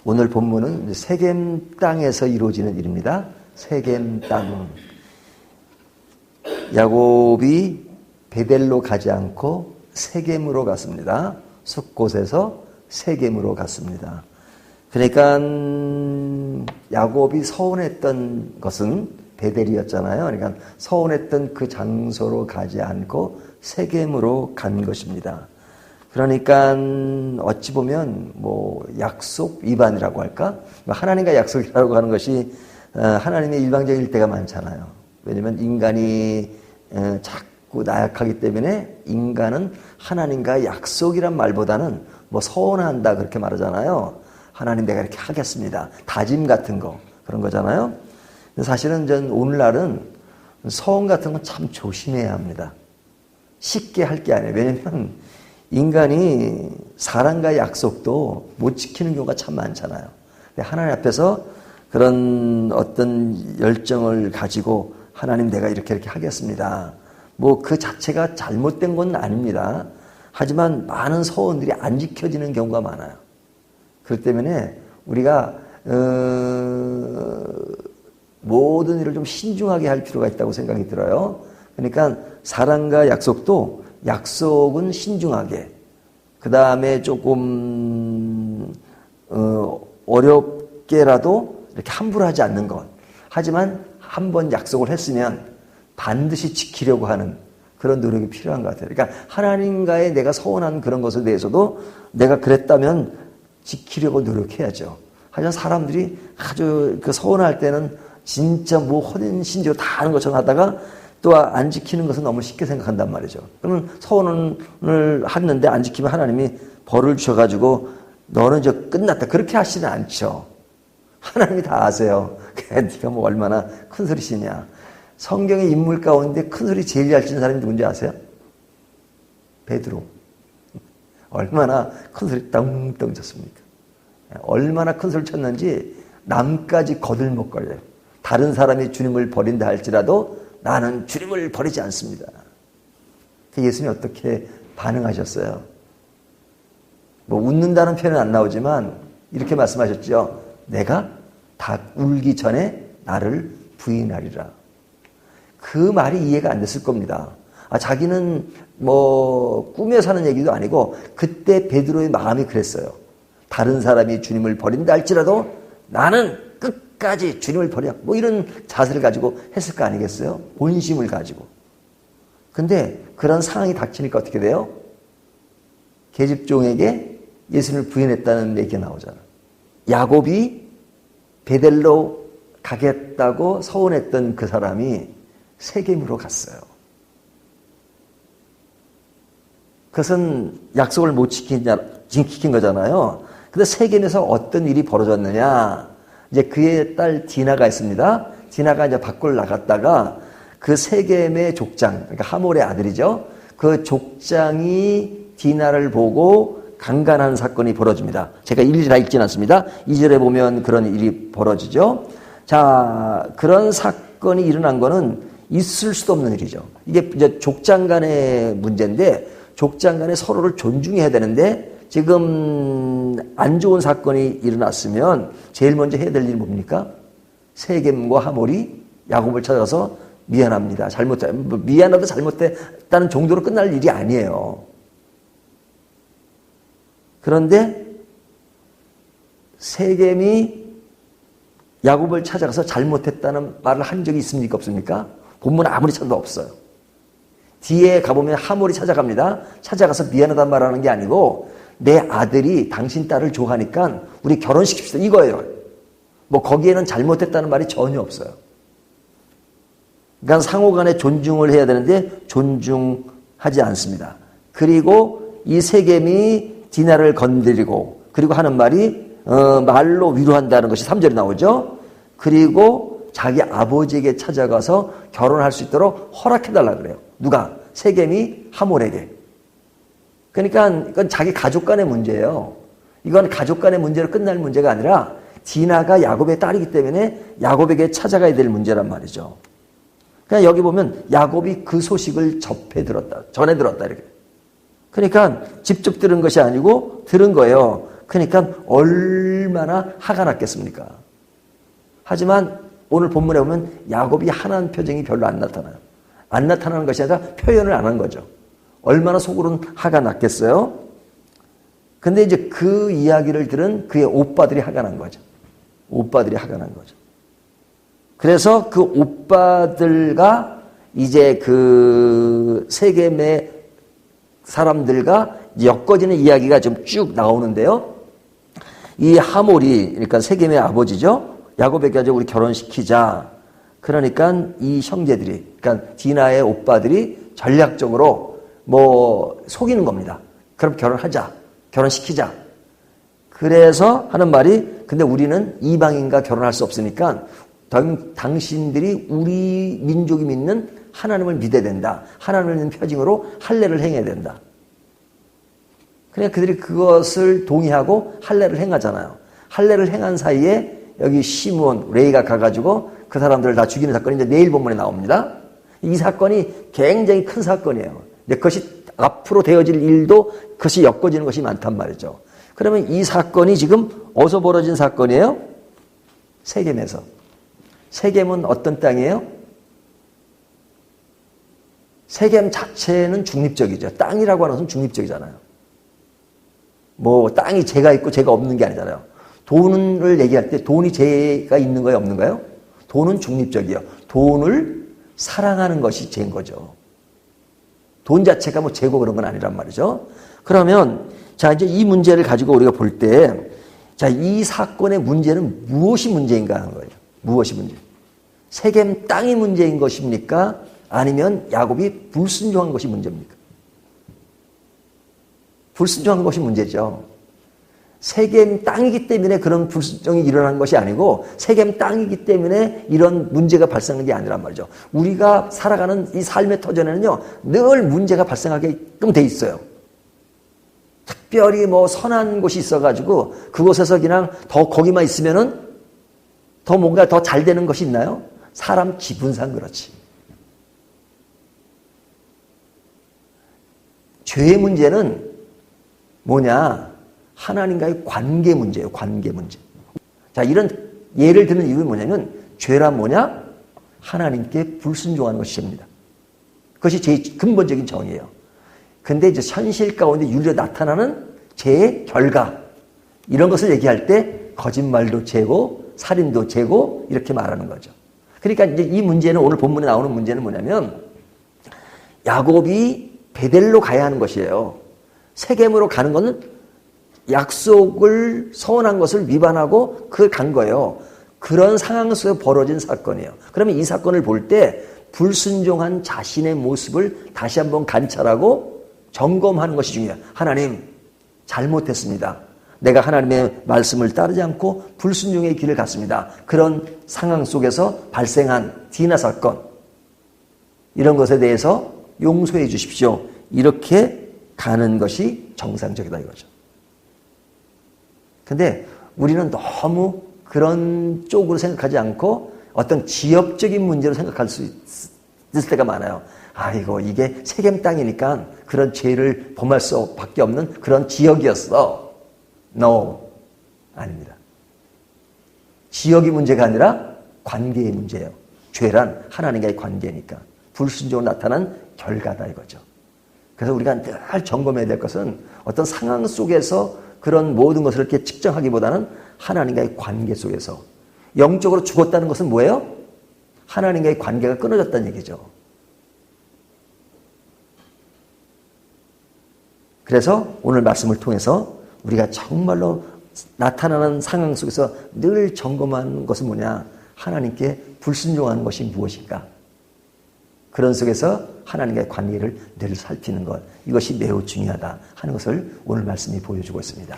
오늘 본문은 세겜 땅에서 이루어지는 일입니다. 세겜 땅. 야곱이 베델로 가지 않고 세겜으로 갔습니다. 숫곳에서 세겜으로 갔습니다. 그러니까 야곱이 서운했던 것은 베델이었잖아요. 그러니까 서운했던 그 장소로 가지 않고 세겜으로 간 것입니다. 그러니까 어찌 보면 뭐 약속 위반이라고 할까? 하나님과 약속이라고 하는 것이 하나님의 일방적일 때가 많잖아요. 왜냐하면 인간이 자꾸 나약하기 때문에 인간은 하나님과 약속이란 말보다는 뭐 서운한다 그렇게 말하잖아요. 하나님 내가 이렇게 하겠습니다. 다짐 같은 거 그런 거잖아요. 사실은 전 오늘날은 서운 같은 건 참 조심해야 합니다. 쉽게 할 게 아니에요. 왜냐하면 인간이 사람과의 약속도 못 지키는 경우가 참 많잖아요. 하나님 앞에서 그런 어떤 열정을 가지고 하나님 내가 이렇게 하겠습니다. 뭐 그 자체가 잘못된 건 아닙니다. 하지만 많은 서원들이 안 지켜지는 경우가 많아요. 그렇기 때문에 우리가 모든 일을 좀 신중하게 할 필요가 있다고 생각이 들어요. 그러니까 사랑과 약속도 약속은 신중하게, 그 다음에 조금 어렵게라도 이렇게 함부로 하지 않는 것. 하지만 한번 약속을 했으면 반드시 지키려고 하는 그런 노력이 필요한 것 같아요. 그러니까 하나님과의 내가 서운한 그런 것에 대해서도 내가 그랬다면 지키려고 노력해야죠. 하지만 사람들이 아주 그 서운할 때는 진짜 뭐 혼신지어 다 하는 것처럼 하다가 또 안 지키는 것은 너무 쉽게 생각한단 말이죠. 그러면 서원을 했는데 안 지키면 하나님이 벌을 주셔가지고 너는 이제 끝났다 그렇게 하시는 않죠. 하나님이 다 아세요. 네가 뭐 얼마나 큰 소리시냐. 성경의 인물 가운데 큰 소리 제일 잘 치는 사람이 누군지 아세요? 베드로. 얼마나 큰 소리 떵떵 쳤습니까? 얼마나 큰 소리 쳤는지 남까지 거들먹거려요. 다른 사람이 주님을 버린다 할지라도 나는 주님을 버리지 않습니다. 예수님이 어떻게 반응하셨어요? 뭐 웃는다는 표현은 안 나오지만 이렇게 말씀하셨죠. 내가 닭 울기 전에 나를 부인하리라. 그 말이 이해가 안 됐을 겁니다. 자기는 뭐 꿈에 사는 얘기도 아니고 그때 베드로의 마음이 그랬어요. 다른 사람이 주님을 버린다 할지라도 나는 끝까지 주님을 버려. 뭐 이런 자세를 가지고 했을 거 아니겠어요? 본심을 가지고. 근데 그런 상황이 닥치니까 어떻게 돼요? 계집종에게 예수님을 부인했다는 얘기가 나오잖아요. 야곱이 베델로 가겠다고 서운했던 그 사람이 세겜으로 갔어요. 그것은 약속을 못 지킨 거잖아요. 근데 세겜에서 어떤 일이 벌어졌느냐? 이제 그의 딸 디나가 있습니다. 디나가 이제 밖으로 나갔다가 그 세겜의 족장, 그러니까 하몰의 아들이죠. 그 족장이 디나를 보고 강간한 사건이 벌어집니다. 제가 일일이 다 읽지는 않습니다. 2절에 보면 그런 일이 벌어지죠. 자, 그런 사건이 일어난 거는 있을 수도 없는 일이죠. 이게 이제 족장 간의 문제인데 족장 간에 서로를 존중해야 되는데 지금 안 좋은 사건이 일어났으면 제일 먼저 해야 될 일이 뭡니까? 세겜과 하몰이 야곱을 찾아서 미안합니다. 미안하다 잘못했다는 정도로 끝날 일이 아니에요. 그런데 세겜이 야곱을 찾아가서 잘못했다는 말을 한 적이 있습니까? 없습니까? 본문 아무리 찾아도 없어요. 뒤에 가보면 하몰이 찾아갑니다. 찾아가서 미안하다는 말하는 게 아니고 내 아들이 당신 딸을 좋아하니까 우리 결혼시킵시다 이거예요. 뭐 거기에는 잘못했다는 말이 전혀 없어요. 그러니까 상호간에 존중을 해야 되는데 존중하지 않습니다. 그리고 이 세겜이 디나를 건드리고 그리고 하는 말이 말로 위로한다는 것이 3절에 나오죠. 그리고 자기 아버지에게 찾아가서 결혼할 수 있도록 허락해달라 그래요. 누가? 세겜이 하몰에게. 그러니까 이건 자기 가족 간의 문제예요. 이건 가족 간의 문제로 끝날 문제가 아니라 디나가 야곱의 딸이기 때문에 야곱에게 찾아가야 될 문제란 말이죠. 그러니까 여기 보면 야곱이 그 소식을 전해 들었다 이렇게. 그러니까 직접 들은 것이 아니고 들은 거예요. 그러니까 얼마나 화가 났겠습니까? 하지만 오늘 본문에 보면 야곱이 화난 표정이 별로 안 나타나요. 안 나타나는 것이 아니라 표현을 안 한 거죠. 얼마나 속으로는 화가 났겠어요? 근데 이제 그 이야기를 들은 그의 오빠들이 화가 난 거죠. 오빠들이 화가 난 거죠. 그래서 그 오빠들과 이제 그 세겜의 사람들과 엮어지는 이야기가 좀 쭉 나오는데요. 이 하몰이, 그러니까 세겜의 아버지죠. 야곱에게 가지고 우리 결혼시키자. 그러니까 이 형제들이, 그러니까 디나의 오빠들이 전략적으로 뭐 속이는 겁니다. 그럼 결혼하자. 결혼시키자. 그래서 하는 말이, 근데 우리는 이방인과 결혼할 수 없으니까 당신들이 우리 민족이 믿는 하나님을 믿어야 된다. 하나님을 믿는 표징으로 할례를 행해야 된다. 그러니까 그들이 그것을 동의하고 할례를 행하잖아요. 할례를 행한 사이에 여기 시므온, 레이가 가가지고 그 사람들을 다 죽이는 사건이 이제 내일 본문에 나옵니다. 이 사건이 굉장히 큰 사건이에요. 근데 그것이 앞으로 되어질 일도 그것이 엮어지는 것이 많단 말이죠. 그러면 이 사건이 지금 어디서 벌어진 사건이에요? 세겜에서. 세겜은 어떤 땅이에요? 세겜 자체는 중립적이죠. 땅이라고 하는 것은 중립적이잖아요. 뭐 땅이 제가 있고 제가 없는 게 아니잖아요. 돈을 얘기할 때 돈이 제가 있는 거예요, 없는 거예요? 돈은 중립적이에요. 돈을 사랑하는 것이 제인 거죠. 돈 자체가 뭐 제고 그런 건 아니란 말이죠. 그러면 자, 이제 이 문제를 가지고 우리가 볼 때, 자, 이 사건의 문제는 무엇이 문제인가 하는 거예요. 무엇이 문제? 세겜 땅이 문제인 것입니까? 아니면 야곱이 불순종한 것이 문제입니까? 불순종한 것이 문제죠. 세겜 땅이기 때문에 그런 불순종이 일어난 것이 아니고 세겜 땅이기 때문에 이런 문제가 발생한 게 아니란 말이죠. 우리가 살아가는 이 삶의 터전에는요, 늘 문제가 발생하게끔 돼 있어요. 특별히 뭐 선한 곳이 있어가지고 그곳에서 그냥 더 거기만 있으면은 더 뭔가 더 잘 되는 것이 있나요? 사람 기분상 그렇지. 죄의 문제는 뭐냐? 하나님과의 관계 문제예요. 관계 문제. 자, 이런 예를 드는 이유는 뭐냐면 죄란 뭐냐? 하나님께 불순종하는 것입니다. 그것이 제일 근본적인 정의예요. 근데 이제 현실 가운데 유리로 나타나는 죄의 결과, 이런 것을 얘기할 때 거짓말도 죄고 살인도 죄고 이렇게 말하는 거죠. 그러니까 이제 이 문제는, 오늘 본문에 나오는 문제는 뭐냐면 야곱이 베델로 가야 하는 것이에요. 세겜으로 가는 것은 약속을 서원한 것을 위반하고 그걸 간 거예요. 그런 상황 속에서 벌어진 사건이에요. 그러면 이 사건을 볼 때 불순종한 자신의 모습을 다시 한번 관찰하고 점검하는 것이 중요해요. 하나님, 잘못했습니다. 내가 하나님의 말씀을 따르지 않고 불순종의 길을 갔습니다. 그런 상황 속에서 발생한 디나 사건, 이런 것에 대해서 용서해 주십시오. 이렇게 가는 것이 정상적이다 이거죠. 근데 우리는 너무 그런 쪽으로 생각하지 않고 어떤 지역적인 문제로 생각할 수 있을 때가 많아요. 아이고, 이게 세겜 땅이니까 그런 죄를 범할 수밖에 없는 그런 지역이었어. No, 아닙니다. 지역이 문제가 아니라 관계의 문제예요. 죄란 하나님과의 관계니까 불순종으로 나타난 결과다 이거죠. 그래서 우리가 늘 점검해야 될 것은 어떤 상황 속에서 그런 모든 것을 이렇게 측정하기보다는 하나님과의 관계 속에서. 영적으로 죽었다는 것은 뭐예요? 하나님과의 관계가 끊어졌다는 얘기죠. 그래서 오늘 말씀을 통해서 우리가 정말로 나타나는 상황 속에서 늘 점검하는 것은 뭐냐? 하나님께 불순종하는 것이 무엇인가? 그런 속에서 하나님과의 관계를 늘 살피는 것, 이것이 매우 중요하다 하는 것을 오늘 말씀이 보여주고 있습니다.